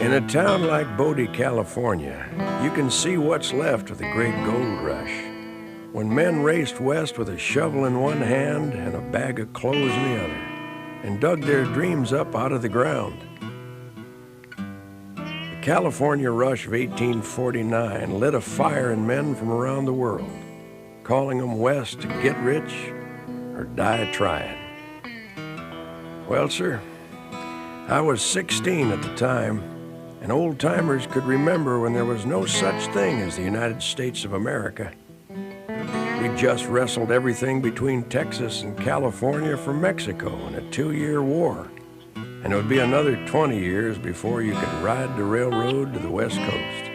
In a town like Bodie, California, you can see what's left of the great gold rush, when men raced west with a shovel in one hand and a bag of clothes in the other, and dug their dreams up out of the ground. The California rush of 1849 lit a fire in men from around the world, calling them west to get rich or die trying. Well, sir, I was 16 at the time, and old-timers could remember when there was no such thing as the United States of America. We just wrestled everything between Texas and California from Mexico in a 2-year war, and it would be another 20 years before you could ride the railroad to the West Coast.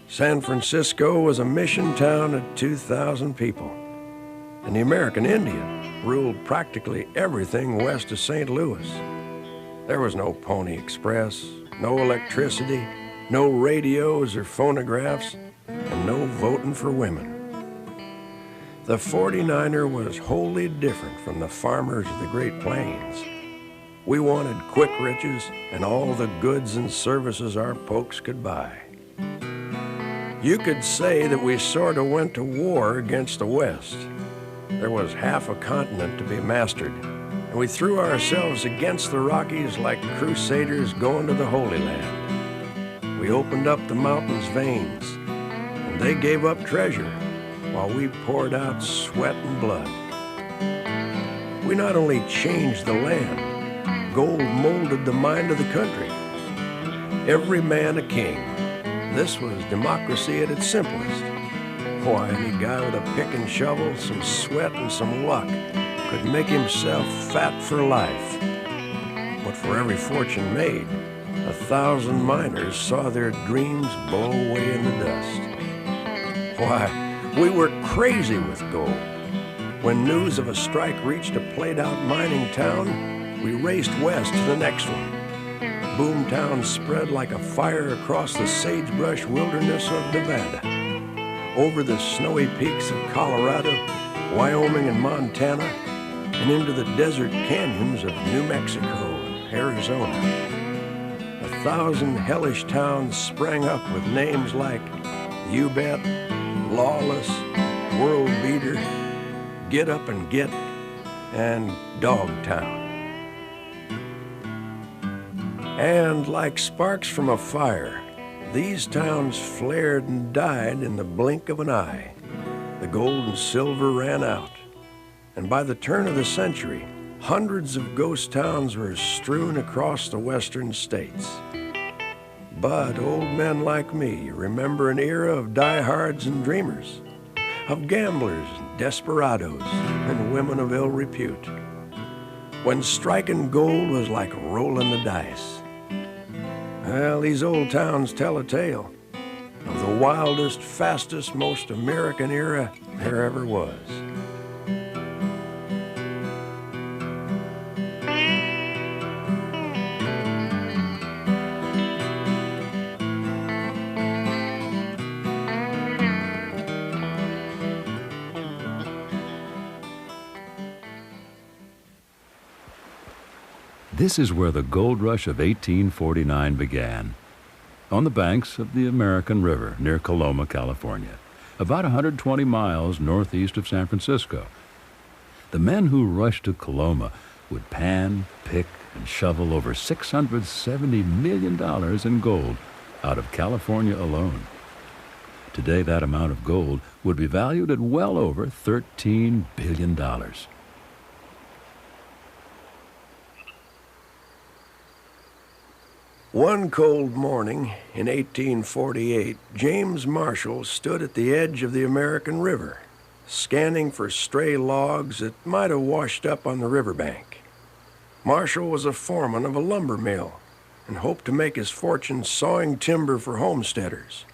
San Francisco was a mission town of 2,000 people, and the American Indian ruled practically everything west of St. Louis. There was no Pony Express, no electricity, no radios or phonographs, and no voting for women. The 49er was wholly different from the farmers of the Great Plains. We wanted quick riches and all the goods and services our folks could buy. You could say that we sort of went to war against the West. There was half a continent to be mastered, and we threw ourselves against the Rockies like crusaders going to the Holy Land. We opened up the mountains' veins, and they gave up treasure while we poured out sweat and blood. We not only changed the land, gold molded the mind of the country. Every man a king. This was democracy at its simplest. Why, any guy with a pick and shovel, some sweat, and some luck could make himself fat for life. But for every fortune made, 1,000 miners saw their dreams blow away in the dust. Why, we were crazy with gold. When news of a strike reached a played-out mining town, we raced west to the next one. Boomtown spread like a fire across the sagebrush wilderness of Nevada, over the snowy peaks of Colorado, Wyoming, and Montana, and into the desert canyons of New Mexico and Arizona. 1,000 hellish towns sprang up with names like You Bet, Lawless, World Beater, Get Up and Get, and Dogtown. And like sparks from a fire, these towns flared and died in the blink of an eye. The gold and silver ran out, and by the turn of the century, hundreds of ghost towns were strewn across the western states. But old men like me remember an era of diehards and dreamers, of gamblers and desperados and women of ill repute, when striking gold was like rolling the dice. Well, these old towns tell a tale of the wildest, fastest, most American era there ever was. This is where the gold rush of 1849 began, on the banks of the American River near Coloma, California, about 120 miles northeast of San Francisco. The men who rushed to Coloma would pan, pick, and shovel over $670 million in gold out of California alone. Today, that amount of gold would be valued at well over $13 billion. One cold morning in 1848, James Marshall stood at the edge of the American River, scanning for stray logs that might have washed up on the riverbank. Marshall was a foreman of a lumber mill and hoped to make his fortune sawing timber for homesteaders.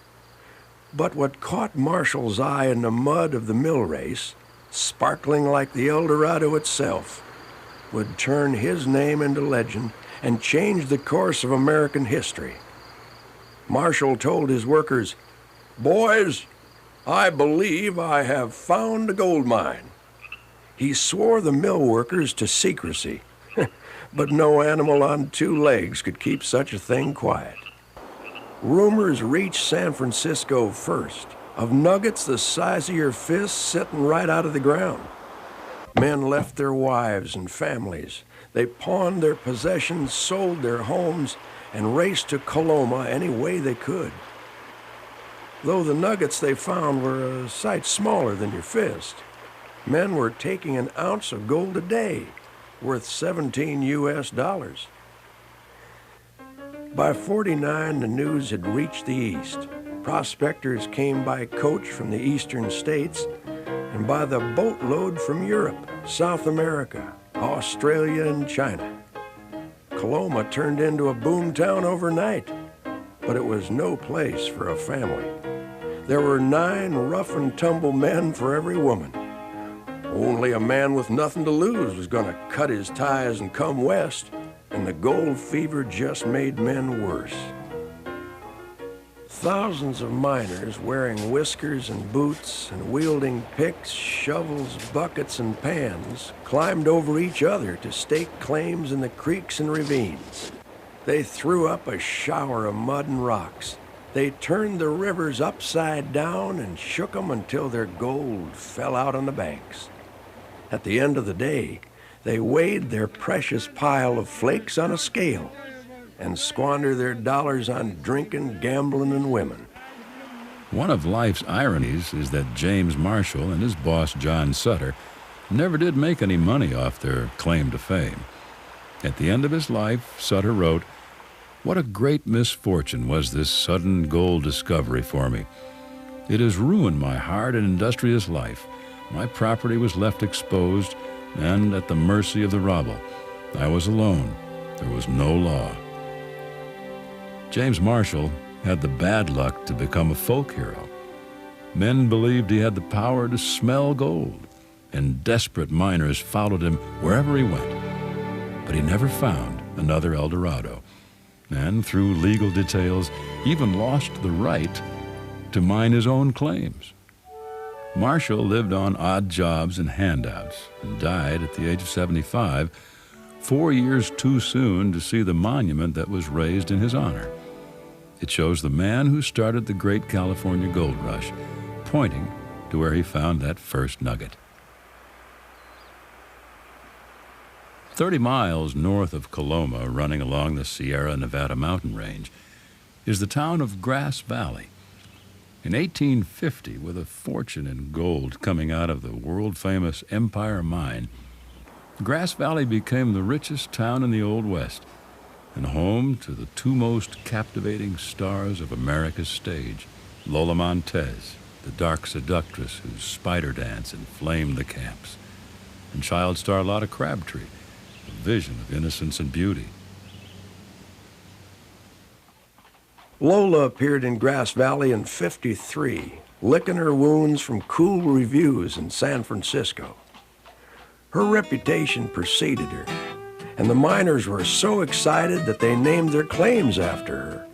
But what caught Marshall's eye in the mud of the mill race, sparkling like the El Dorado itself, would turn his name into legend and changed the course of American history. Marshall told his workers, "Boys, I believe I have found a gold mine." He swore the mill workers to secrecy. But no animal on two legs could keep such a thing quiet. Rumors reached San Francisco first of nuggets the size of your fist sitting right out of the ground. Men left their wives and families. They pawned their possessions, sold their homes, and raced to Coloma any way they could. Though the nuggets they found were a sight smaller than your fist, men were taking an ounce of gold a day, worth 17 US dollars. By '49, the news had reached the east. Prospectors came by coach from the eastern states and by the boatload from Europe, South America, Australia, and China. Coloma turned into a boomtown overnight, but it was no place for a family. There were 9 rough-and-tumble men for every woman. Only a man with nothing to lose was going to cut his ties and come west, and the gold fever just made men worse. Thousands of miners wearing whiskers and boots and wielding picks, shovels, buckets, and pans climbed over each other to stake claims in the creeks and ravines. They threw up a shower of mud and rocks. They turned the rivers upside down and shook them until their gold fell out on the banks. At the end of the day, they weighed their precious pile of flakes on a scale and squandered their dollars on drinking, gambling, and women. One of life's ironies is that James Marshall and his boss John Sutter never did make any money off their claim to fame. At the end of his life, Sutter wrote, "What a great misfortune was this sudden gold discovery for me. It has ruined my hard and industrious life. My property was left exposed and at the mercy of the rabble. I was alone. There was no law." James Marshall had the bad luck to become a folk hero. Men believed he had the power to smell gold, and desperate miners followed him wherever he went. But he never found another El Dorado, and through legal details, even lost the right to mine his own claims. Marshall lived on odd jobs and handouts and died at the age of 75, 4 years too soon to see the monument that was raised in his honor. It shows the man who started the great California gold rush, pointing to where he found that first nugget. 30 miles north of Coloma, running along the Sierra Nevada mountain range, is the town of Grass Valley. In 1850, with a fortune in gold coming out of the world-famous Empire Mine, Grass Valley became the richest town in the Old West and home to the 2 most captivating stars of America's stage, Lola Montez, the dark seductress whose spider dance inflamed the camps, and child star Lotta Crabtree, a vision of innocence and beauty. Lola appeared in Grass Valley in '53, licking her wounds from cool reviews in San Francisco. Her reputation preceded her, and the miners were so excited that they named their claims after her,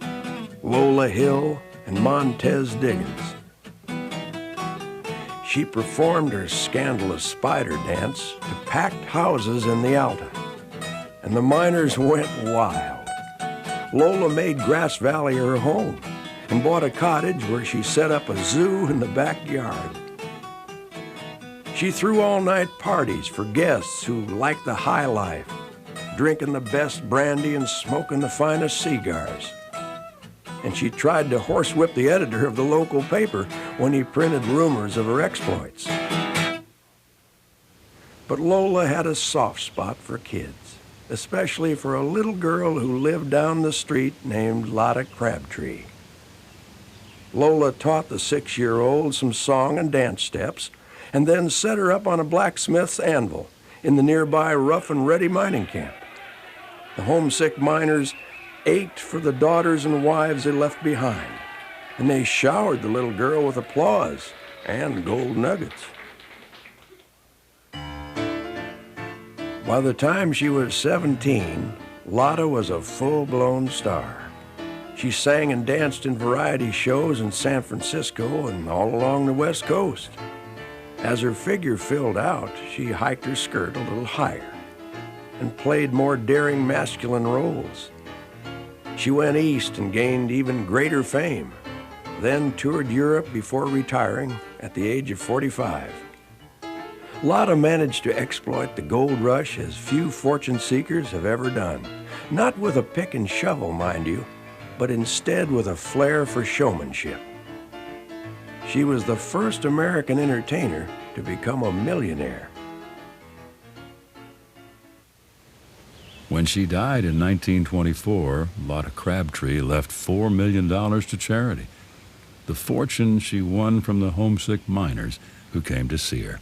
Lola Hill and Montez Diggins. She performed her scandalous spider dance to packed houses in the Alta, and the miners went wild. Lola made Grass Valley her home and bought a cottage where she set up a zoo in the backyard. She threw all-night parties for guests who liked the high life, drinking the best brandy and smoking the finest cigars. And she tried to horsewhip the editor of the local paper when he printed rumors of her exploits. But Lola had a soft spot for kids, especially for a little girl who lived down the street named Lotta Crabtree. Lola taught the 6-year-old some song and dance steps, and then set her up on a blacksmith's anvil in the nearby Rough and Ready mining camp. The homesick miners ached for the daughters and wives they left behind, and they showered the little girl with applause and gold nuggets. By the time she was 17, Lotta was a full-blown star. She sang and danced in variety shows in San Francisco and all along the West Coast. As her figure filled out, she hiked her skirt a little higher. and played more daring masculine roles. She went east and gained even greater fame, then toured Europe before retiring at the age of 45. Lotta managed to exploit the gold rush as few fortune seekers have ever done. Not with a pick and shovel, mind you, but instead with a flair for showmanship. She was the first American entertainer to become a millionaire. When she died in 1924, Lotta Crabtree left $4 million to charity, the fortune she won from the homesick miners who came to see her.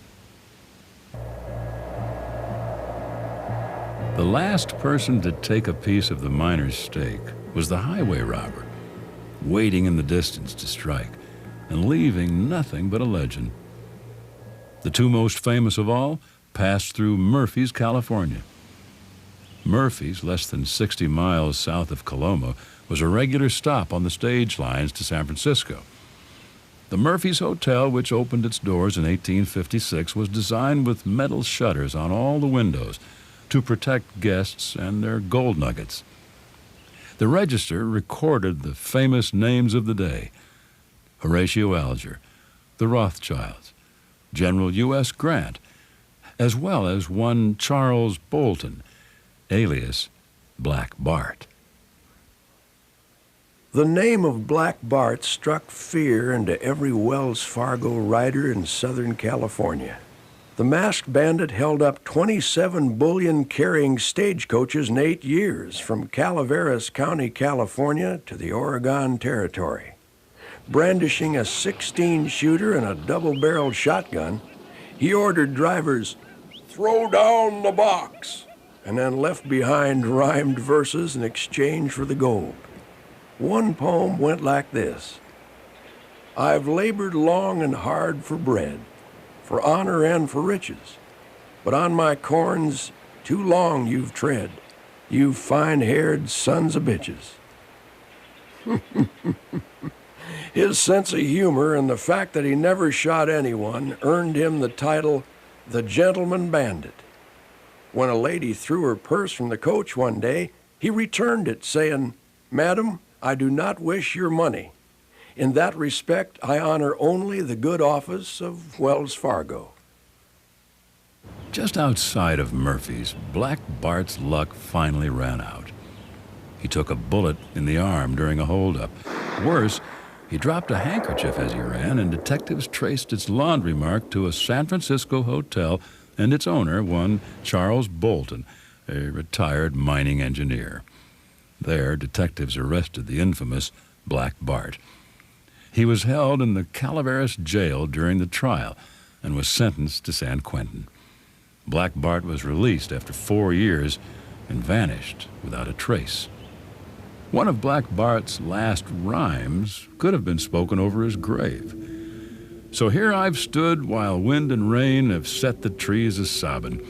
The last person to take a piece of the miner's stake was the highway robber, waiting in the distance to strike and leaving nothing but a legend. The two most famous of all passed through Murphy's, California. Murphy's, less than 60 miles south of Coloma, was a regular stop on the stage lines to San Francisco. The Murphy's Hotel, which opened its doors in 1856, was designed with metal shutters on all the windows to protect guests and their gold nuggets. The register recorded the famous names of the day: Horatio Alger, the Rothschilds, General U.S. Grant, as well as one Charles Bolton, alias Black Bart. The name of Black Bart struck fear into every Wells Fargo rider in Southern California. The masked bandit held up 27 bullion-carrying stagecoaches in 8 years, from Calaveras County, California, to the Oregon Territory. Brandishing a 16-shooter and a double-barreled shotgun, he ordered drivers, "Throw down the box," and then left behind rhymed verses in exchange for the gold. One poem went like this: "I've labored long and hard for bread, for honor and for riches, but on my corns too long you've tread, you fine-haired sons of bitches." His sense of humor and the fact that he never shot anyone earned him the title the Gentleman Bandit. When a lady threw her purse from the coach one day, he returned it, saying, "Madam, I do not wish your money. In that respect, I honor only the good office of Wells Fargo." Just outside of Murphy's, Black Bart's luck finally ran out. He took a bullet in the arm during a holdup. Worse, he dropped a handkerchief as he ran, and detectives traced its laundry mark to a San Francisco hotel and its owner, one Charles Bolton, a retired mining engineer. There, detectives arrested the infamous Black Bart. He was held in the Calaveras jail during the trial and was sentenced to San Quentin. Black Bart was released after 4 years and vanished without a trace. One of Black Bart's last rhymes could have been spoken over his grave. "So here I've stood while wind and rain have set the trees a-sobbin',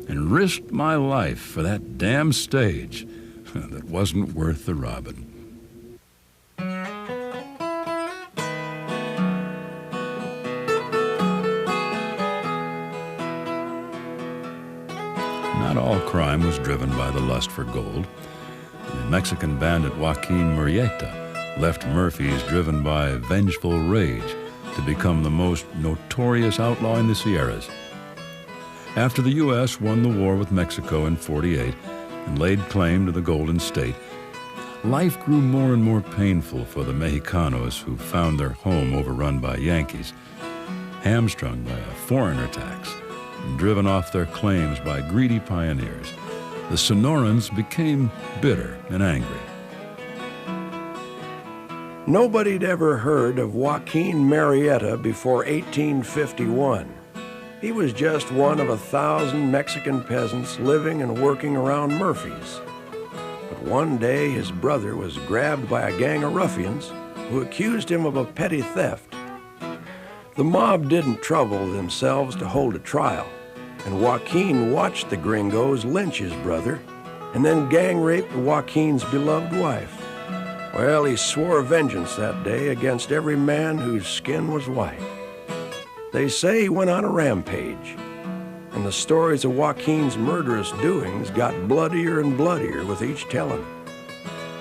and risked my life for that damn stage that wasn't worth the robbin'." Not all crime was driven by the lust for gold. The Mexican bandit Joaquin Murrieta left Murphy's driven by vengeful rage to become the most notorious outlaw in the Sierras. After the U.S. won the war with Mexico in '48 and laid claim to the Golden State, life grew more and more painful for the Mexicanos who found their home overrun by Yankees, hamstrung by a foreigner tax, and driven off their claims by greedy pioneers. The Sonorans became bitter and angry. Nobody'd ever heard of Joaquin Murrieta before 1851. He was just one of 1,000 Mexican peasants living and working around Murphy's. But one day his brother was grabbed by a gang of ruffians who accused him of a petty theft. The mob didn't trouble themselves to hold a trial, and Joaquin watched the gringos lynch his brother and then gang raped Joaquin's beloved wife. Well, he swore vengeance that day against every man whose skin was white. They say he went on a rampage. and the stories of Joaquin's murderous doings got bloodier and bloodier with each telling.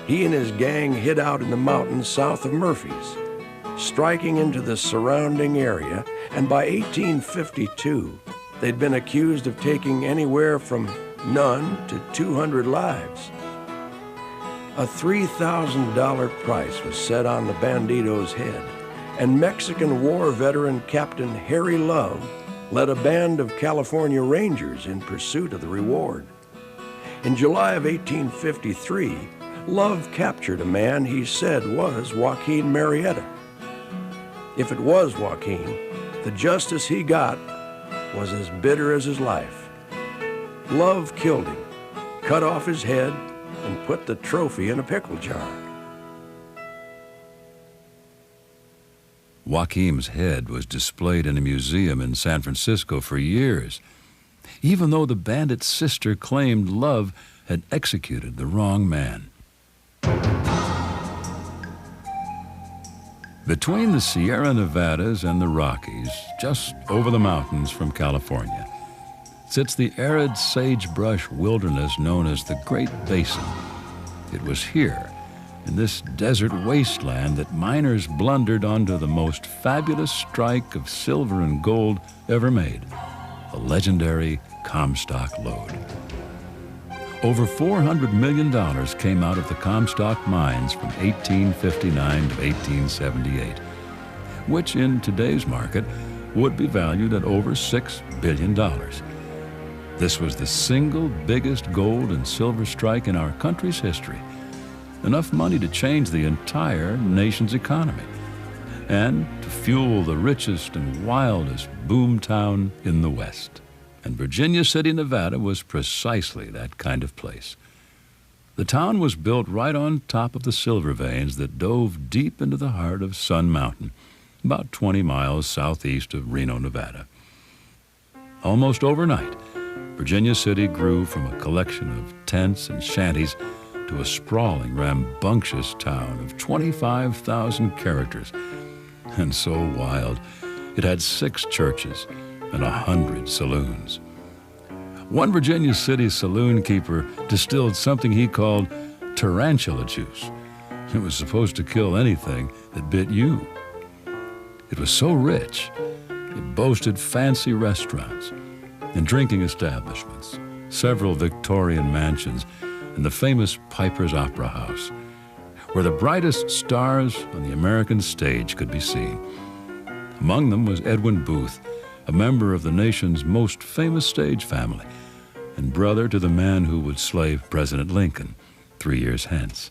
He and his gang hid out in the mountains south of Murphy's, striking into the surrounding area, and by 1852, they'd been accused of taking anywhere from none to 200 lives. A $3,000 price was set on the bandito's head, and Mexican War veteran Captain Harry Love led a band of California Rangers in pursuit of the reward. In July of 1853, Love captured a man he said was Joaquin Murrieta. If it was Joaquin, the justice he got was as bitter as his life. Love killed him, cut off his head, and put the trophy in a pickle jar. Joaquin's head was displayed in a museum in San Francisco for years, even though the bandit's sister claimed Love had executed the wrong man. Between the Sierra Nevadas and the Rockies, just over the mountains from California, sits the arid sagebrush wilderness known as the Great Basin. It was here, in this desert wasteland, that miners blundered onto the most fabulous strike of silver and gold ever made, the legendary Comstock Lode. Over $400 million came out of the Comstock mines from 1859 to 1878, which in today's market would be valued at over $6 billion. This was the single biggest gold and silver strike in our country's history, enough money to change the entire nation's economy and to fuel the richest and wildest boom town in the West. And Virginia City, Nevada was precisely that kind of place. The town was built right on top of the silver veins that dove deep into the heart of Sun Mountain, about 20 miles southeast of Reno, Nevada. Almost overnight, Virginia City grew from a collection of tents and shanties to a sprawling, rambunctious town of 25,000 characters. And so wild, it had 6 churches and 100 saloons. One Virginia City saloon keeper distilled something he called tarantula juice. It was supposed to kill anything that bit you. It was so rich, it boasted fancy restaurants and drinking establishments, several Victorian mansions, and the famous Piper's Opera House, where the brightest stars on the American stage could be seen. Among them was Edwin Booth, a member of the nation's most famous stage family, and brother to the man who would slay President Lincoln 3 years hence.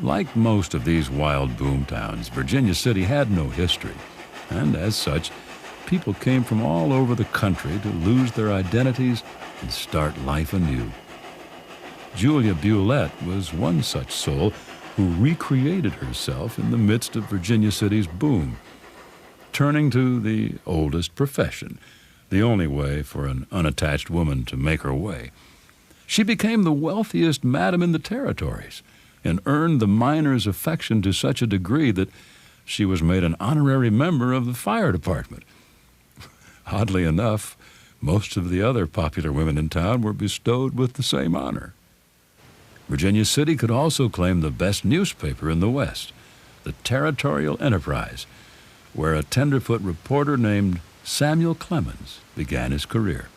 Like most of these wild boom towns, Virginia City had no history, and as such, people came from all over the country to lose their identities and start life anew. Julia Bulette was one such soul who recreated herself in the midst of Virginia City's boom, turning to the oldest profession, the only way for an unattached woman to make her way. She became the wealthiest madam in the territories and earned the miners' affection to such a degree that she was made an honorary member of the fire department. Oddly enough, most of the other popular women in town were bestowed with the same honor. Virginia City could also claim the best newspaper in the West, the Territorial Enterprise, where a tenderfoot reporter named Samuel Clemens began his career.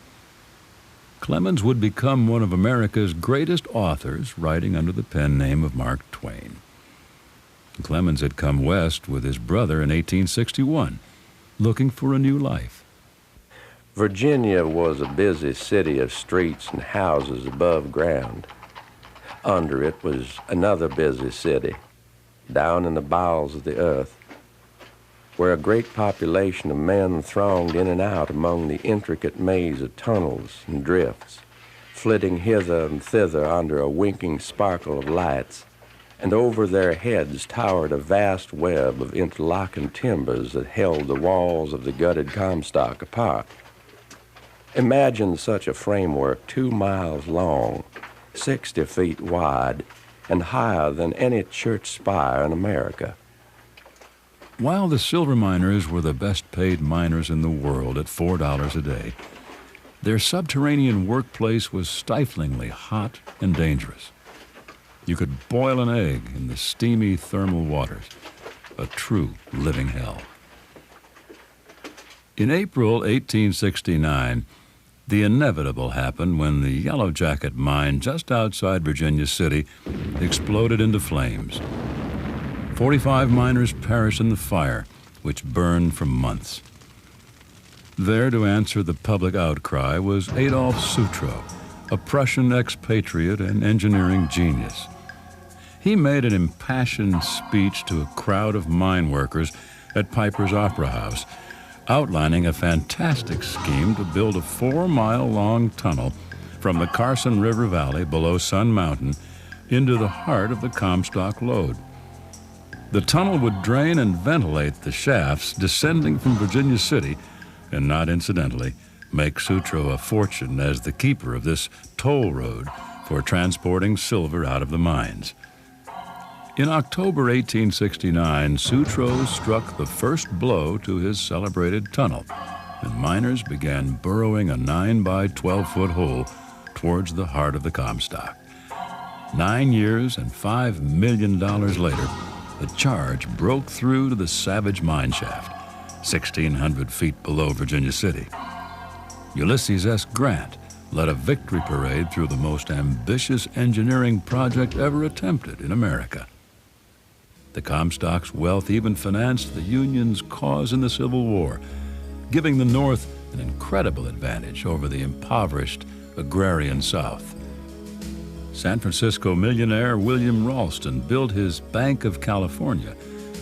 Clemens would become one of America's greatest authors, writing under the pen name of Mark Twain. Clemens had come west with his brother in 1861, looking for a new life. Virginia was a busy city of streets and houses above ground. Under it was another busy city, down in the bowels of the earth, where a great population of men thronged in and out among the intricate maze of tunnels and drifts, flitting hither and thither under a winking sparkle of lights, and over their heads towered a vast web of interlocking timbers that held the walls of the gutted Comstock apart. Imagine such a framework 2 miles long, 60 feet wide, and higher than any church spire in America. While the silver miners were the best-paid miners in the world at $4 a day, their subterranean workplace was stiflingly hot and dangerous. You could boil an egg in the steamy thermal waters, a true living hell. In April 1869, the inevitable happened when the Yellow Jacket mine just outside Virginia City exploded into flames. 45 miners perished in the fire, which burned for months. There to answer the public outcry was Adolf Sutro, a Prussian expatriate and engineering genius. He made an impassioned speech to a crowd of mine workers at Piper's Opera House, outlining a fantastic scheme to build a 4-mile-long tunnel from the Carson River Valley below Sun Mountain into the heart of the Comstock lode. The tunnel would drain and ventilate the shafts descending from Virginia City, and not incidentally, make Sutro a fortune as the keeper of this toll road for transporting silver out of the mines. In October 1869, Sutro struck the first blow to his celebrated tunnel, and miners began burrowing a 9 by 12-foot hole towards the heart of the Comstock. 9 years and $5 million later, the charge broke through to the Savage mine shaft, 1,600 feet below Virginia City. Ulysses S. Grant led a victory parade through the most ambitious engineering project ever attempted in America. The Comstock's wealth even financed the Union's cause in the Civil War, giving the North an incredible advantage over the impoverished agrarian South. San Francisco millionaire William Ralston built his Bank of California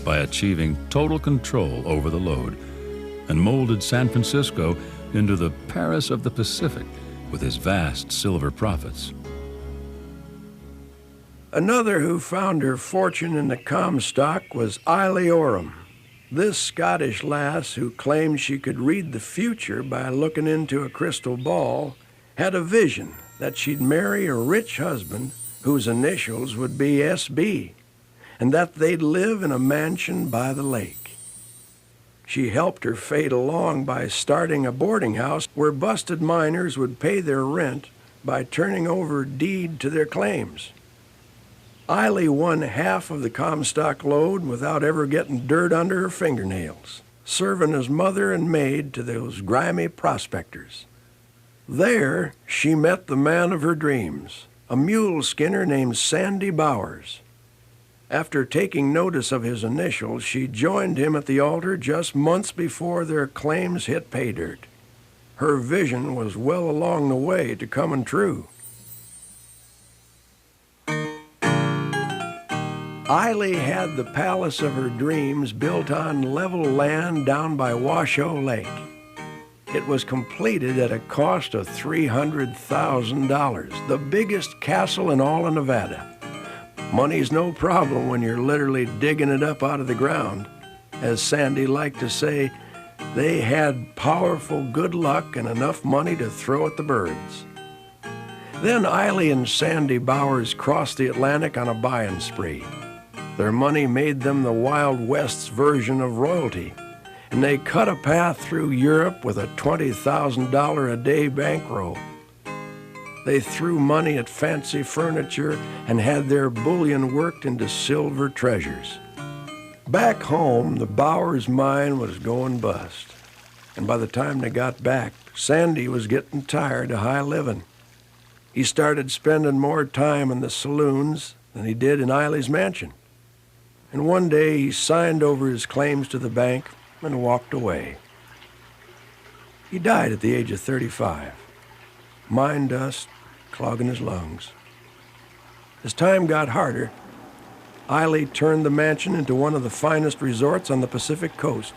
by achieving total control over the lode, and molded San Francisco into the Paris of the Pacific with his vast silver profits. Another who found her fortune in the Comstock was Eileen Orem. This Scottish lass, who claimed she could read the future by looking into a crystal ball, had a vision that she'd marry a rich husband whose initials would be SB, and that they'd live in a mansion by the lake. She helped her fate along by starting a boarding house where busted miners would pay their rent by turning over deed to their claims. Eileen won half of the Comstock lode without ever getting dirt under her fingernails, serving as mother and maid to those grimy prospectors. There, she met the man of her dreams, a mule skinner named Sandy Bowers. After taking notice of his initials, she joined him at the altar just months before their claims hit pay dirt. Her vision was well along the way to coming true. Eileen had the palace of her dreams built on level land down by Washoe Lake. It was completed at a cost of $300,000, the biggest castle in all of Nevada. Money's no problem when you're literally digging it up out of the ground. As Sandy liked to say, they had powerful good luck and enough money to throw at the birds. Then Eileen and Sandy Bowers crossed the Atlantic on a buying spree. Their money made them the Wild West's version of royalty, and they cut a path through Europe with a $20,000 a day bankroll. They threw money at fancy furniture and had their bullion worked into silver treasures. Back home, the Bowers mine was going bust, and by the time they got back, Sandy was getting tired of high living. He started spending more time in the saloons than he did in Eileen's mansion. And one day he signed over his claims to the bank and walked away. He died at the age of 35, mine dust clogging his lungs. As time got harder, Eileen turned the mansion into one of the finest resorts on the Pacific coast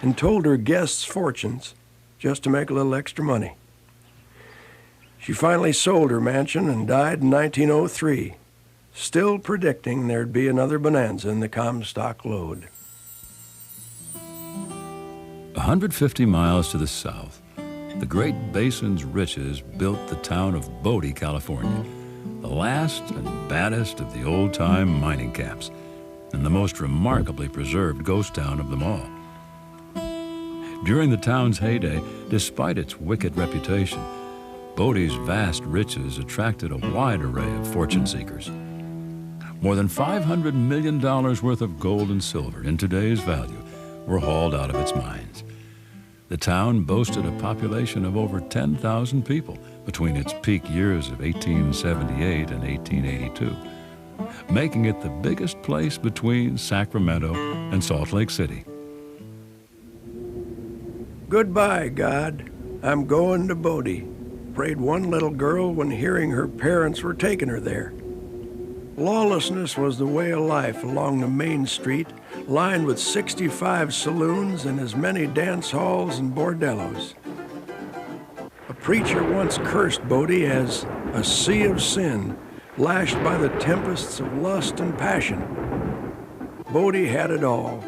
and told her guests fortunes just to make a little extra money. She finally sold her mansion and died in 1903, still predicting there'd be another bonanza in the Comstock lode. 150 miles to the south, the Great Basin's riches built the town of Bodie, California, the last and baddest of the old-time mining camps. and the most remarkably preserved ghost town of them all. During the town's heyday, despite its wicked reputation, Bodie's vast riches attracted a wide array of fortune seekers. More than $500 million worth of gold and silver in today's value were hauled out of its mines. The town boasted a population of over 10,000 people between its peak years of 1878 and 1882, making it the biggest place between Sacramento and Salt Lake City. Goodbye, God. I'm going to Bodie, prayed one little girl when hearing her parents were taking her there. Lawlessness was the way of life along the main street, lined with 65 saloons and as many dance halls and bordellos. A preacher once cursed Bodie as a sea of sin, lashed by the tempests of lust and passion. Bodie had it all.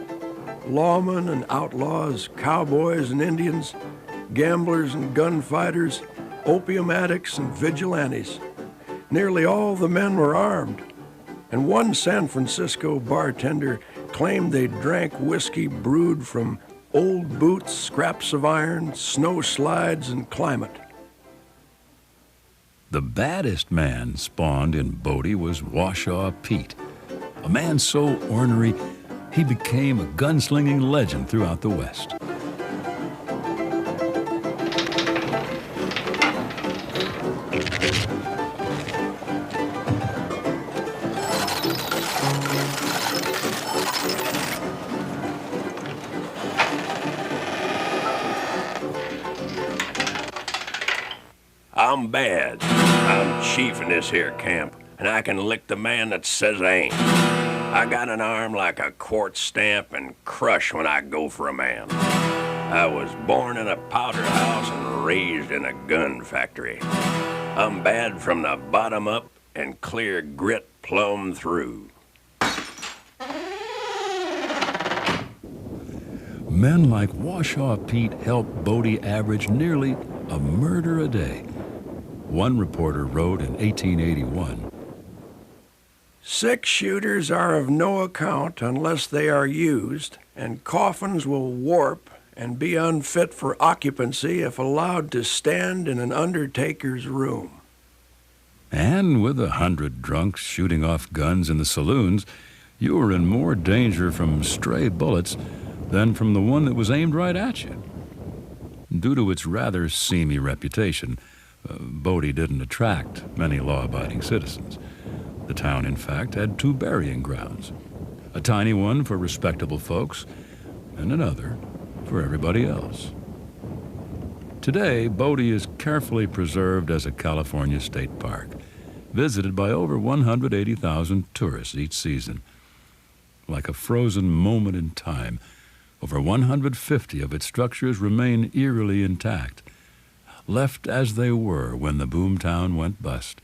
Lawmen and outlaws, cowboys and Indians, gamblers and gunfighters, opium addicts and vigilantes. Nearly all the men were armed, and one San Francisco bartender claimed they drank whiskey brewed from old boots, scraps of iron, snow slides, and climate. The baddest man spawned in Bodie was Washaw Pete, a man so ornery he became a gunslinging legend throughout the West. I'm bad. I'm chief in this here camp, and I can lick the man that says I ain't. I got an arm like a quartz stamp and crush when I go for a man. I was born in a powder house and raised in a gun factory. I'm bad from the bottom up and clear grit plumb through. Men like Washaw Pete helped Bodie average nearly a murder a day. One reporter wrote in 1881, "6-shooters are of no account unless they are used, and coffins will warp and be unfit for occupancy if allowed to stand in an undertaker's room." and with 100 drunks shooting off guns in the saloons, you were in more danger from stray bullets than from the one that was aimed right at you. Due to its rather seamy reputation, Bodie didn't attract many law-abiding citizens. The town, in fact, had 2 burying grounds, a tiny one for respectable folks and another for everybody else. Today, Bodie is carefully preserved as a California state park, visited by over 180,000 tourists each season. Like a frozen moment in time, over 150 of its structures remain eerily intact, left as they were when the boomtown went bust,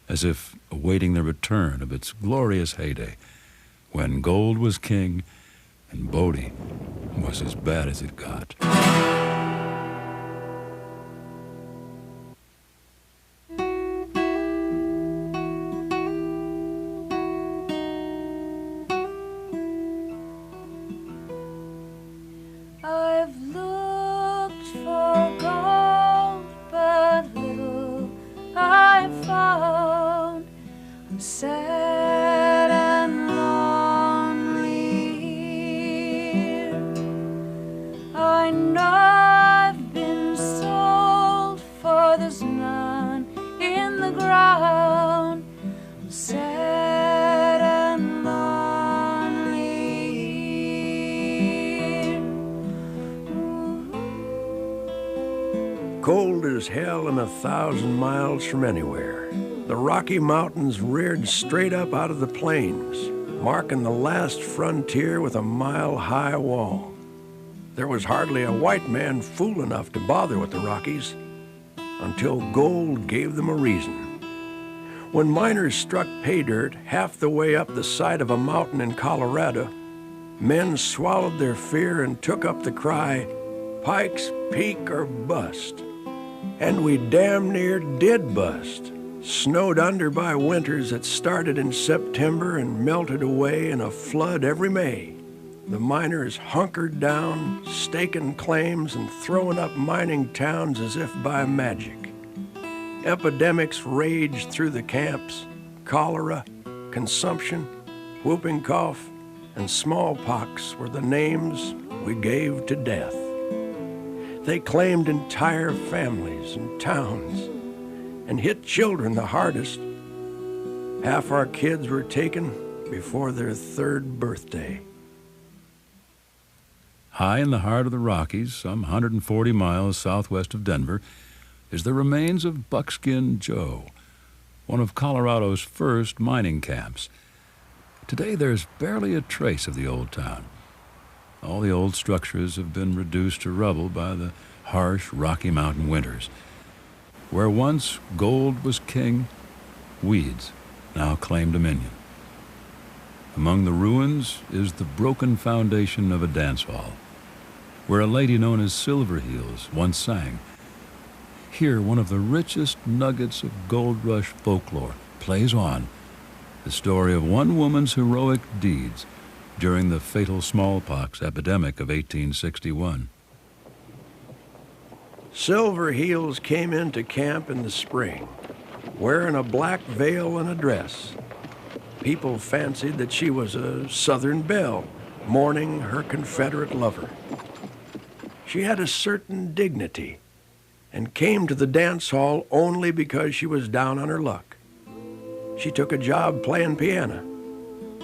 as if awaiting the return of its glorious heyday, when gold was king and Bodie was as bad as it got. I've looked for gold, but little I've found. I'm sad and lonely here. I know I've been sold, for there's none in the ground. I'm sad and lonely here. Cold as hell and 1,000 miles from anywhere, the Rocky Mountains reared straight up out of the plains, marking the last frontier with a mile-high wall. There was hardly a white man fool enough to bother with the Rockies until gold gave them a reason. When miners struck pay dirt half the way up the side of a mountain in Colorado, men swallowed their fear and took up the cry, "Pikes Peak or bust." And we damn near did bust, Snowed under by winters that started in September and melted away in a flood every May, the miners hunkered down, staking claims and throwing up mining towns as if by magic. Epidemics raged through the camps: cholera, consumption, whooping cough, and smallpox were the names we gave to death. They claimed entire families and towns and hit children the hardest. Half our kids were taken before their 3rd birthday. High in the heart of the Rockies, some 140 miles southwest of Denver, is the remains of Buckskin Joe, one of Colorado's first mining camps. Today there's barely a trace of the old town. All the old structures have been reduced to rubble by the harsh Rocky Mountain winters. Where once gold was king, weeds now claim dominion. Among the ruins is the broken foundation of a dance hall, where a lady known as Silver Heels once sang. Here, one of the richest nuggets of gold rush folklore plays on, the story of one woman's heroic deeds during the fatal smallpox epidemic of 1861. Silver Heels came into camp in the spring, wearing a black veil and a dress. People fancied that she was a Southern belle, mourning her Confederate lover. She had a certain dignity and came to the dance hall only because she was down on her luck. She took a job playing piano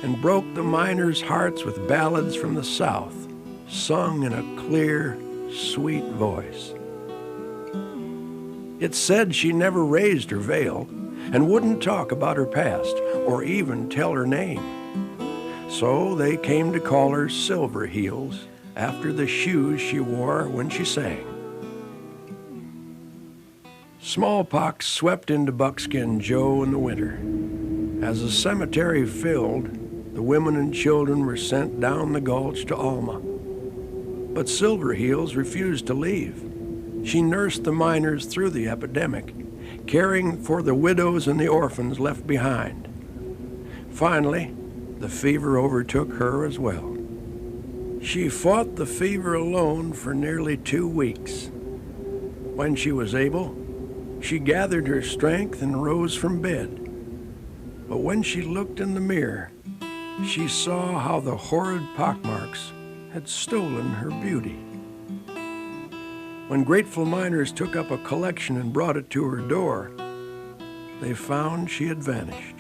and broke the miners' hearts with ballads from the South, sung in a clear, sweet voice. It's said she never raised her veil and wouldn't talk about her past or even tell her name. So they came to call her Silver Heels after the shoes she wore when she sang. Smallpox swept into Buckskin Joe in the winter. As the cemetery filled, the women and children were sent down the gulch to Alma. But Silver Heels refused to leave. She nursed the miners through the epidemic, caring for the widows and the orphans left behind. Finally, the fever overtook her as well. She fought the fever alone for nearly 2 weeks. When she was able, she gathered her strength and rose from bed. But when she looked in the mirror, she saw how the horrid pockmarks had stolen her beauty. When grateful miners took up a collection and brought it to her door, they found she had vanished.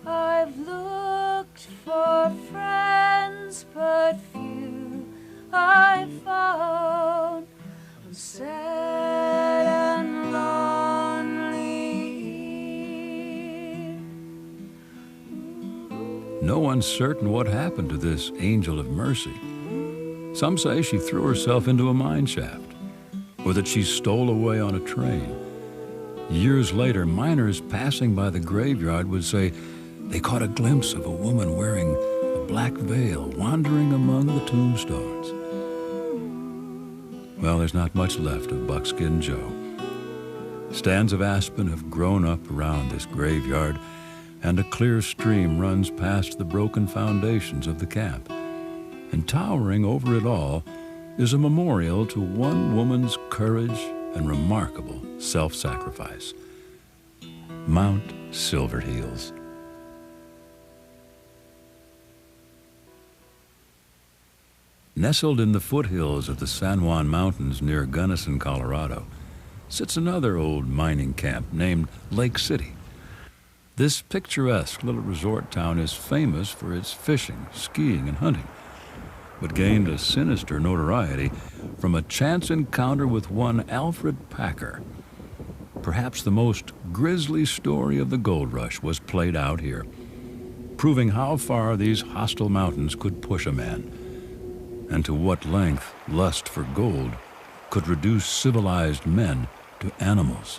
I've looked for friends, but few I found. I'm sad and lonely. No one's certain what happened to this angel of mercy. Some say she threw herself into a mine shaft, or that she stole away on a train. Years later, miners passing by the graveyard would say they caught a glimpse of a woman wearing a black veil wandering among the tombstones. Well, there's not much left of Buckskin Joe. Stands of aspen have grown up around this graveyard, and a clear stream runs past the broken foundations of the camp. And towering over it all is a memorial to one woman's courage and remarkable self-sacrifice. Mount Silver Heels. Nestled in the foothills of the San Juan Mountains near Gunnison, Colorado, sits another old mining camp named Lake City. This picturesque little resort town is famous for its fishing, skiing, and hunting, but gained a sinister notoriety from a chance encounter with one Alfred Packer. Perhaps the most grisly story of the gold rush was played out here, proving how far these hostile mountains could push a man, and to what length lust for gold could reduce civilized men to animals.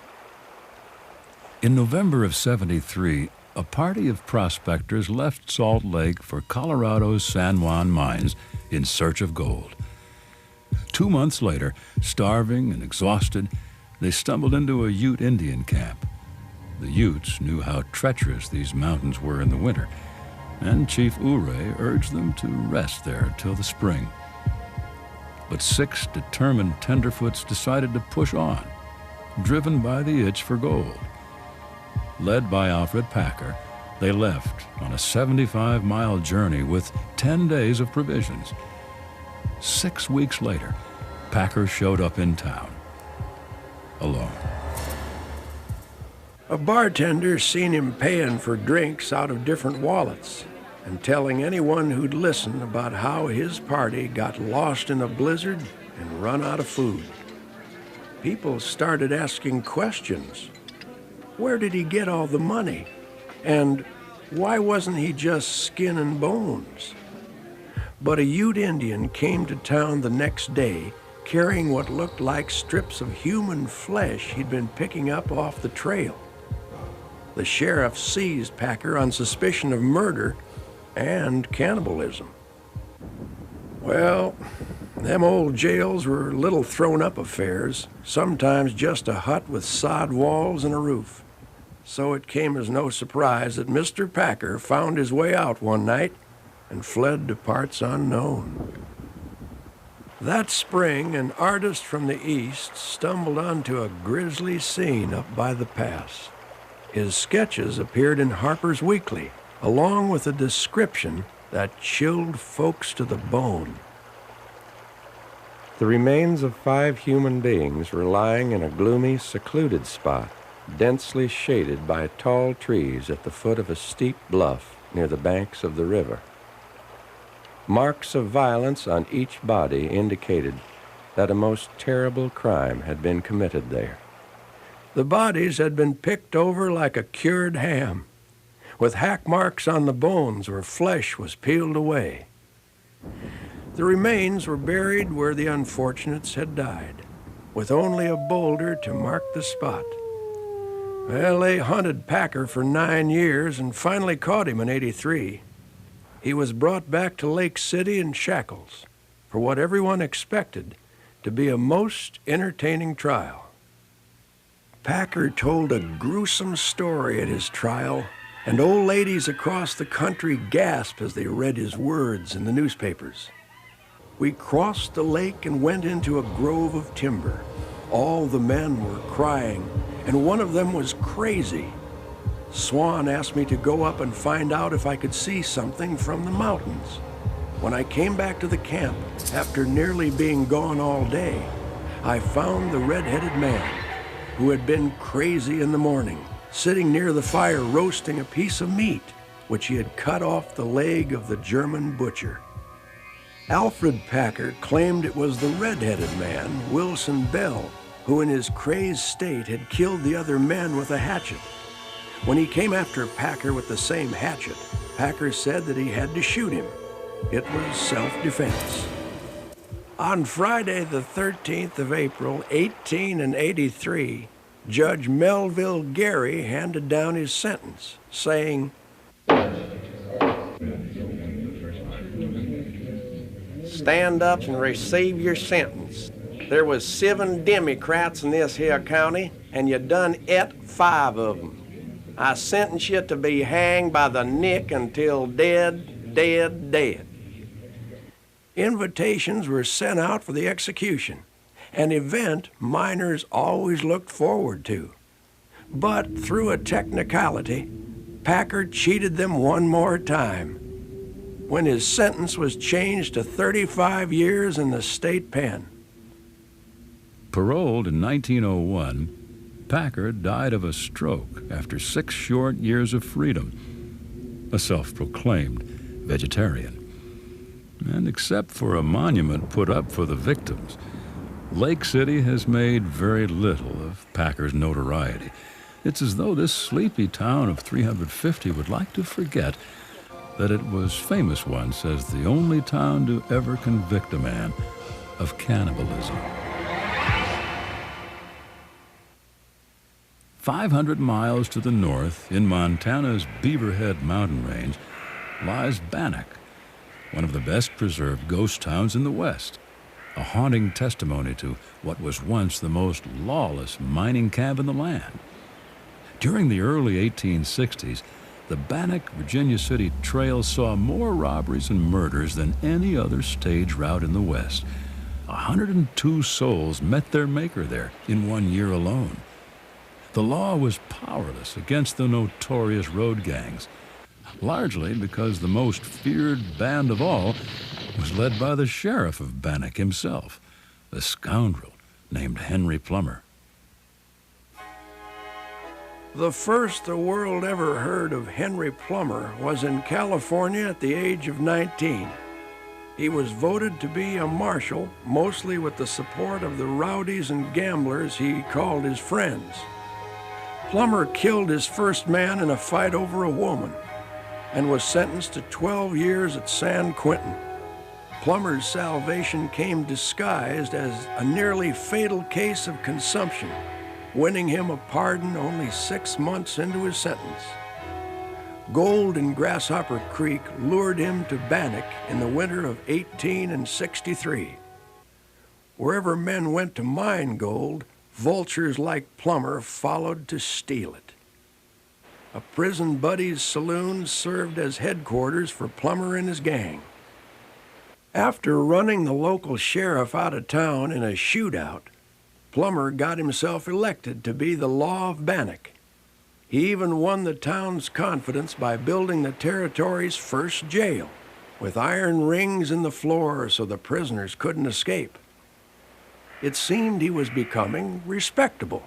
In November of '73, a party of prospectors left Salt Lake for Colorado's San Juan mines in search of gold. 2 months later, starving and exhausted, they stumbled into a Ute Indian camp The Utes knew how treacherous these mountains were in the winter, and Chief Ouray urged them to rest there till the spring. But 6 determined tenderfoots decided to push on, driven by the itch for gold. Led by Alfred Packer, they left on a 75-mile journey with 10 days of provisions. 6 weeks later, Packer showed up in town, alone. A bartender seen him paying for drinks out of different wallets and telling anyone who'd listen about how his party got lost in a blizzard and run out of food. People started asking questions. Where did he get all the money? And why wasn't he just skin and bones? But a Ute Indian came to town the next day carrying what looked like strips of human flesh he'd been picking up off the trail. The sheriff seized Packer on suspicion of murder and cannibalism. Well, them old jails were little thrown-up affairs, sometimes just a hut with sod walls and a roof. So it came as no surprise that Mr. Packer found his way out one night and fled to parts unknown. That spring, an artist from the East stumbled onto a grisly scene up by the pass. His sketches appeared in Harper's Weekly, along with a description that chilled folks to the bone. The remains of 5 human beings were lying in a gloomy, secluded spot, densely shaded by tall trees at the foot of a steep bluff near the banks of the river. Marks of violence on each body indicated that a most terrible crime had been committed there. The bodies had been picked over like a cured ham, with hack marks on the bones where flesh was peeled away. The remains were buried where the unfortunates had died, with only a boulder to mark the spot. Well, they hunted Packer for 9 years and finally caught him in '83. He was brought back to Lake City in shackles for what everyone expected to be a most entertaining trial. Packer told a gruesome story at his trial, and old ladies across the country gasped as they read his words in the newspapers. We crossed the lake and went into a grove of timber. All the men were crying, and one of them was crazy. Swan asked me to go up and find out if I could see something from the mountains. When I came back to the camp, after nearly being gone all day, I found the red-headed man, who had been crazy in the morning, sitting near the fire roasting a piece of meat, which he had cut off the leg of the German butcher. Alfred Packer claimed it was the red-headed man, Wilson Bell, who in his crazed state had killed the other men with a hatchet. When he came after Packer with the same hatchet, Packer said that he had to shoot him. It was self-defense. On Friday, the 13th of April, 1883, Judge Melville Gary handed down his sentence, saying, "Stand up and receive your sentence. There was 7 Democrats in this here county, and you done et 5 of them. I sentence you to be hanged by the neck until dead, dead, dead." Invitations were sent out for the execution, an event miners always looked forward to. But through a technicality, Packer cheated them one more time, when his sentence was changed to 35 years in the state pen. Paroled in 1901, Packer died of a stroke after 6 short years of freedom, a self-proclaimed vegetarian. And except for a monument put up for the victims, Lake City has made very little of Packer's notoriety. It's as though this sleepy town of 350 would like to forget that it was famous once as the only town to ever convict a man of cannibalism. 500 miles to the north, in Montana's Beaverhead mountain range, lies Bannock, one of the best preserved ghost towns in the West, a haunting testimony to what was once the most lawless mining camp in the land. During the early 1860s, the Bannock, Virginia City Trail saw more robberies and murders than any other stage route in the West. 102 souls met their maker there in 1 year alone. The law was powerless against the notorious road gangs, largely because the most feared band of all was led by the sheriff of Bannock himself, a scoundrel named Henry Plummer. The first the world ever heard of Henry Plummer was in California at the age of 19. He was voted to be a marshal, mostly with the support of the rowdies and gamblers he called his friends. Plummer killed his first man in a fight over a woman and was sentenced to 12 years at San Quentin. Plummer's salvation came disguised as a nearly fatal case of consumption, winning him a pardon only 6 months into his sentence. Gold in Grasshopper Creek lured him to Bannock in the winter of 1863. Wherever men went to mine gold, vultures like Plummer followed to steal it. A prison buddy's saloon served as headquarters for Plummer and his gang. After running the local sheriff out of town in a shootout, Plummer got himself elected to be the law of Bannock. He even won the town's confidence by building the territory's first jail, with iron rings in the floor so the prisoners couldn't escape. It seemed he was becoming respectable,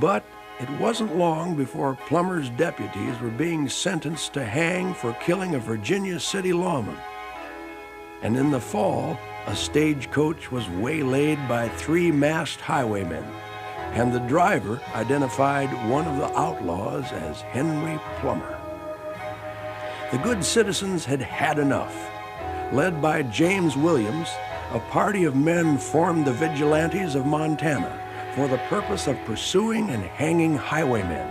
but it wasn't long before Plummer's deputies were being sentenced to hang for killing a Virginia City lawman. And in the fall, a stagecoach was waylaid by 3 masked highwaymen, and the driver identified one of the outlaws as Henry Plummer. The good citizens had had enough. Led by James Williams, a party of men formed the Vigilantes of Montana for the purpose of pursuing and hanging highwaymen.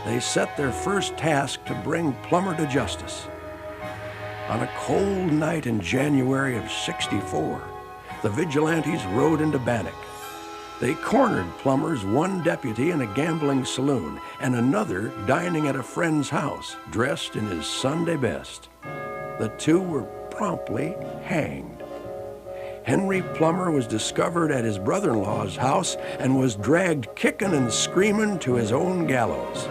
They set their first task to bring Plummer to justice. On a cold night in January of '64, the Vigilantes rode into Bannock. They cornered Plummer's one deputy in a gambling saloon and another dining at a friend's house, dressed in his Sunday best. The two were promptly hanged. Henry Plummer was discovered at his brother-in-law's house and was dragged kicking and screaming to his own gallows.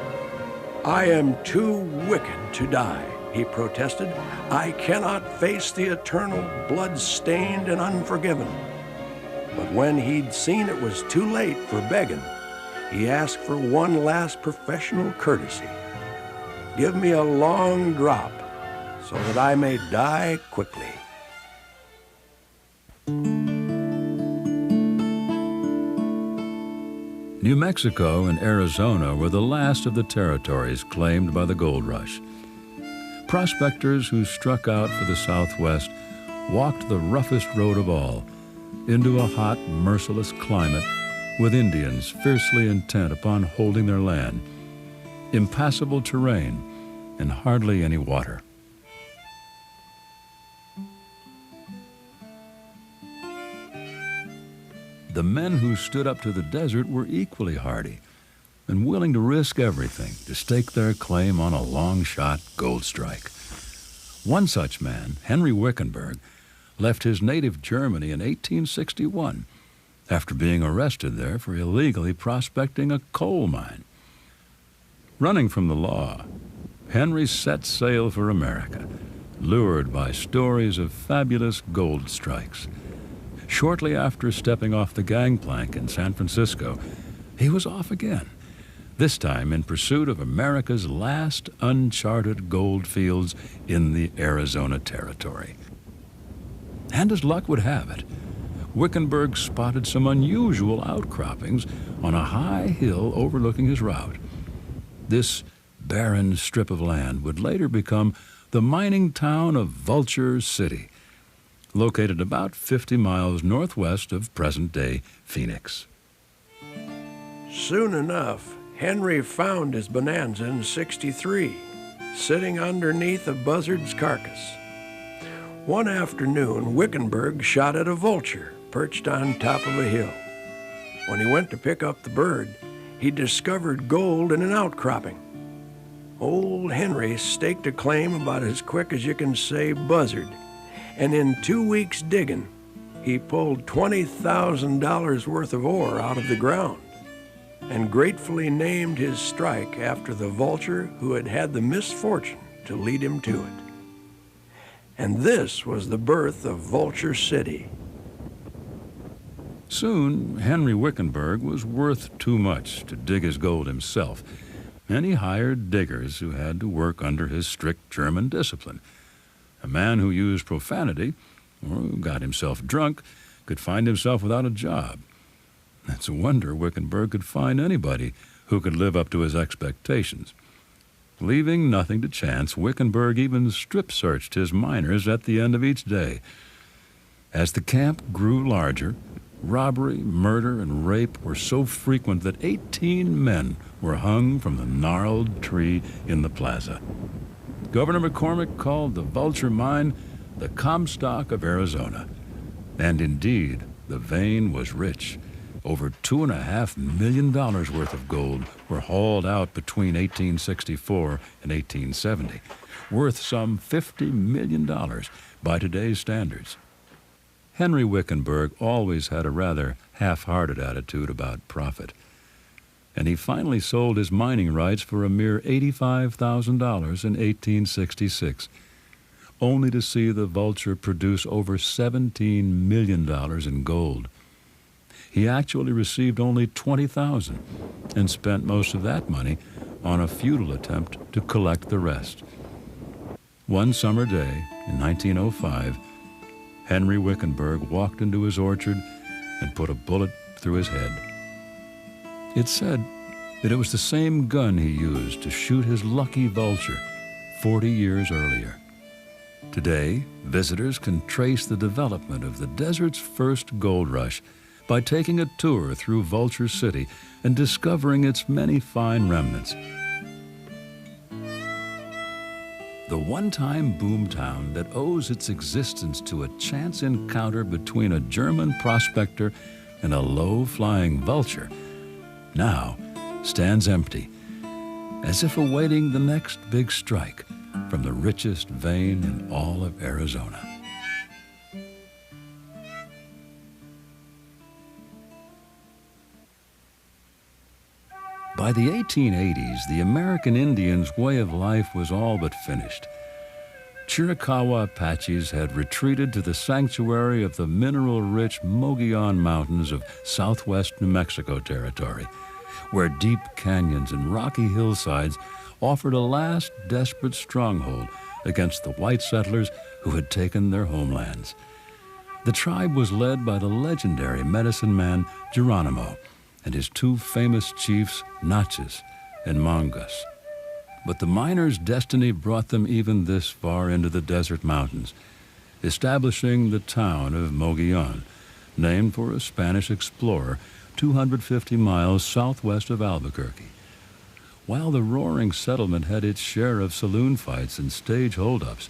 "I am too wicked to die," he protested. "I cannot face the eternal blood-stained and unforgiven." But when he'd seen it was too late for begging, he asked for one last professional courtesy. "Give me a long drop so that I may die quickly." New Mexico and Arizona were the last of the territories claimed by the gold rush. Prospectors who struck out for the Southwest walked the roughest road of all, into a hot, merciless climate with Indians fiercely intent upon holding their land, impassable terrain, and hardly any water. The men who stood up to the desert were equally hardy and willing to risk everything to stake their claim on a long-shot gold strike. One such man, Henry Wickenburg, left his native Germany in 1861 after being arrested there for illegally prospecting a coal mine. Running from the law, Henry set sail for America, lured by stories of fabulous gold strikes. Shortly after stepping off the gangplank in San Francisco, he was off again, this time in pursuit of America's last uncharted gold fields in the Arizona Territory. And as luck would have it, Wickenburg spotted some unusual outcroppings on a high hill overlooking his route. This barren strip of land would later become the mining town of Vulture City, located about 50 miles northwest of present-day Phoenix. Soon enough, Henry found his bonanza in '63, sitting underneath a buzzard's carcass. One afternoon, Wickenburg shot at a vulture perched on top of a hill. When he went to pick up the bird, he discovered gold in an outcropping. Old Henry staked a claim about as quick as you can say buzzard, and in 2 weeks digging, he pulled $20,000 worth of ore out of the ground and gratefully named his strike after the vulture who had had the misfortune to lead him to it. And this was the birth of Vulture City. Soon, Henry Wickenburg was worth too much to dig his gold himself, and he hired diggers who had to work under his strict German discipline. A man who used profanity or who got himself drunk could find himself without a job. It's a wonder Wickenburg could find anybody who could live up to his expectations. Leaving nothing to chance, Wickenburg even strip-searched his miners at the end of each day. As the camp grew larger, robbery, murder, and rape were so frequent that 18 men were hung from the gnarled tree in the plaza. Governor McCormick called the Vulture Mine the Comstock of Arizona. And indeed, the vein was rich. Over $2.5 million worth of gold were hauled out between 1864 and 1870, worth some $50 million by today's standards. Henry Wickenburg always had a rather half-hearted attitude about profit, and he finally sold his mining rights for a mere $85,000 in 1866, only to see the Vulture produce over $17 million in gold. He actually received only $20,000 and spent most of that money on a futile attempt to collect the rest. One summer day in 1905, Henry Wickenburg walked into his orchard and put a bullet through his head. It's said that it was the same gun he used to shoot his lucky vulture 40 years earlier. Today, visitors can trace the development of the desert's first gold rush by taking a tour through Vulture City and discovering its many fine remnants. The one-time boomtown that owes its existence to a chance encounter between a German prospector and a low-flying vulture now stands empty, as if awaiting the next big strike from the richest vein in all of Arizona. By the 1880s, the American Indians' way of life was all but finished. Chiricahua Apaches had retreated to the sanctuary of the mineral-rich Mogollon Mountains of southwest New Mexico territory, where deep canyons and rocky hillsides offered a last desperate stronghold against the white settlers who had taken their homelands. The tribe was led by the legendary medicine man Geronimo and his two famous chiefs, Natchez and Mongus. But the miners' destiny brought them even this far into the desert mountains, establishing the town of Mogollon, named for a Spanish explorer 250 miles southwest of Albuquerque. While the roaring settlement had its share of saloon fights and stage holdups,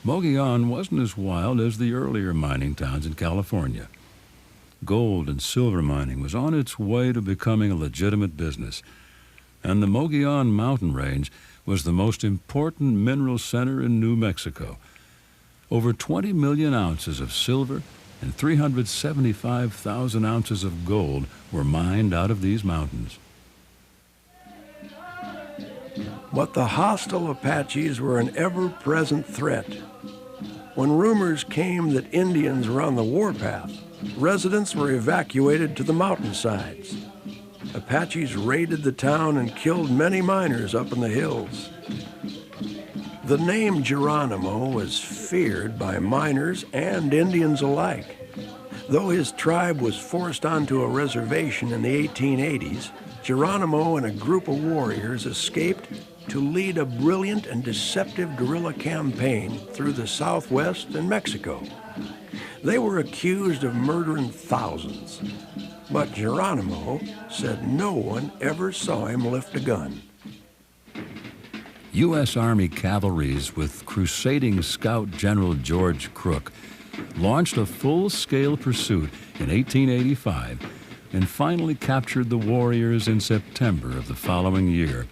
Mogollon wasn't as wild as the earlier mining towns in California. Gold and silver mining was on its way to becoming a legitimate business, and the Mogollon mountain range was the most important mineral center in New Mexico. Over 20 million ounces of silver and 375,000 ounces of gold were mined out of these mountains. But the hostile Apaches were an ever-present threat. When rumors came that Indians were on the warpath, residents were evacuated to the mountainsides. Apaches raided the town and killed many miners up in the hills. The name Geronimo was feared by miners and Indians alike. Though his tribe was forced onto a reservation in the 1880s, Geronimo and a group of warriors escaped to lead a brilliant and deceptive guerrilla campaign through the Southwest and Mexico. They were accused of murdering thousands, but Geronimo said no one ever saw him lift a gun. U.S. Army cavalries with crusading scout General George Crook launched a full-scale pursuit in 1885 and finally captured the warriors in September of the following year.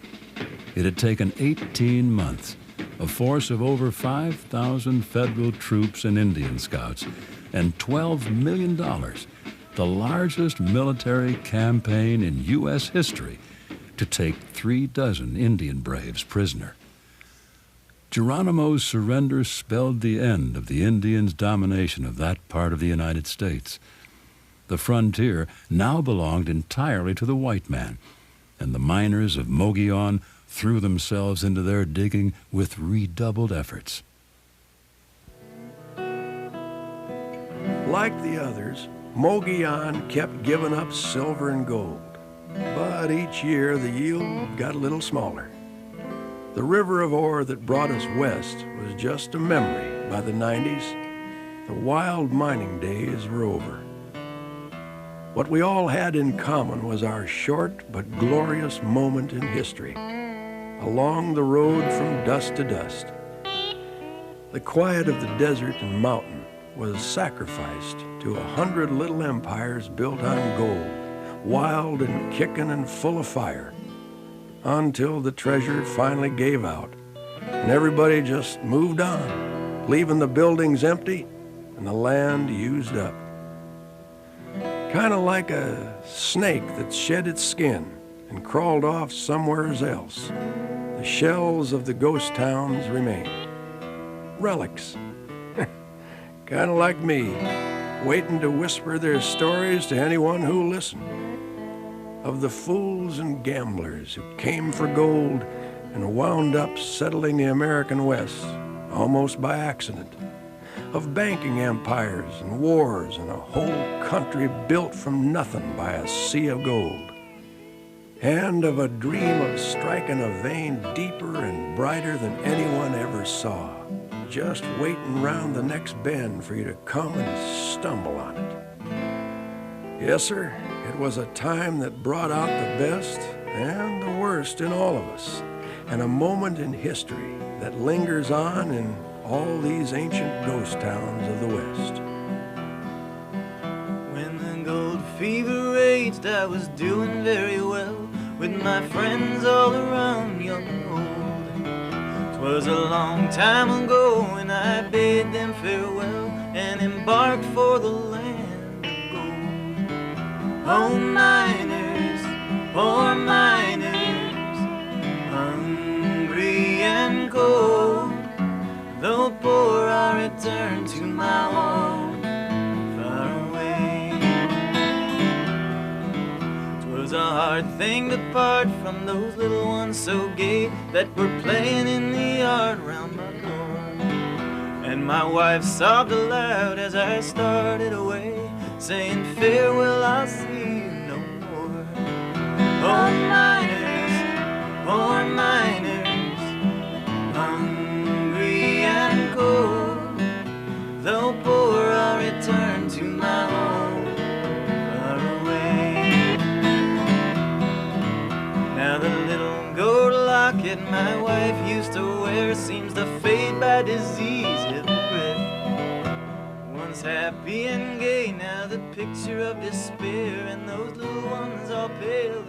It had taken 18 months, a force of over 5,000 federal troops and Indian scouts, and $12 million, the largest military campaign in U.S. history, to take 36 Indian braves prisoner. Geronimo's surrender spelled the end of the Indians' domination of that part of the United States. The frontier now belonged entirely to the white man, and the miners of Mogollon threw themselves into their digging with redoubled efforts. Like the others, Mogollon kept giving up silver and gold, but each year the yield got a little smaller. The river of ore that brought us west was just a memory by the 90s. The wild mining days were over. What we all had in common was our short but glorious moment in history, along the road from dust to dust. The quiet of the desert and mountain was sacrificed to 100 little empires built on gold, wild and kicking and full of fire, until the treasure finally gave out, and everybody just moved on, leaving the buildings empty and the land used up. Kind of like a snake that shed its skin and crawled off somewhere else. The shells of the ghost towns remain. Relics. Kind of like me, waiting to whisper their stories to anyone who'll listen. Of the fools and gamblers who came for gold and wound up settling the American West almost by accident. Of banking empires and wars and a whole country built from nothing by a sea of gold. And of a dream of striking a vein deeper and brighter than anyone ever saw, just waiting round the next bend for you to come and stumble on it. Yes, sir, it was a time that brought out the best and the worst in all of us, and a moment in history that lingers on in all these ancient ghost towns of the West. When the gold fever raged, I was doing very well, with my friends all around, young and old. 'Twas a long time ago, and I bade them farewell and embarked for the land of gold. Oh, miners, poor miners, hungry and cold, though poor, I return to my home far away. 'Twas a hard thing to part from those little ones so gay that were playing in the yard round my door. And my wife sobbed aloud as I started away, saying, farewell, I'll see you no more. Oh, miners, poor miners, hungry and cold, though poor, I'll return to my home far away. Now the little gold locket my wife used to wear seems to fade by disease every breath. Once happy and gay, now the picture of despair, and those little ones all pale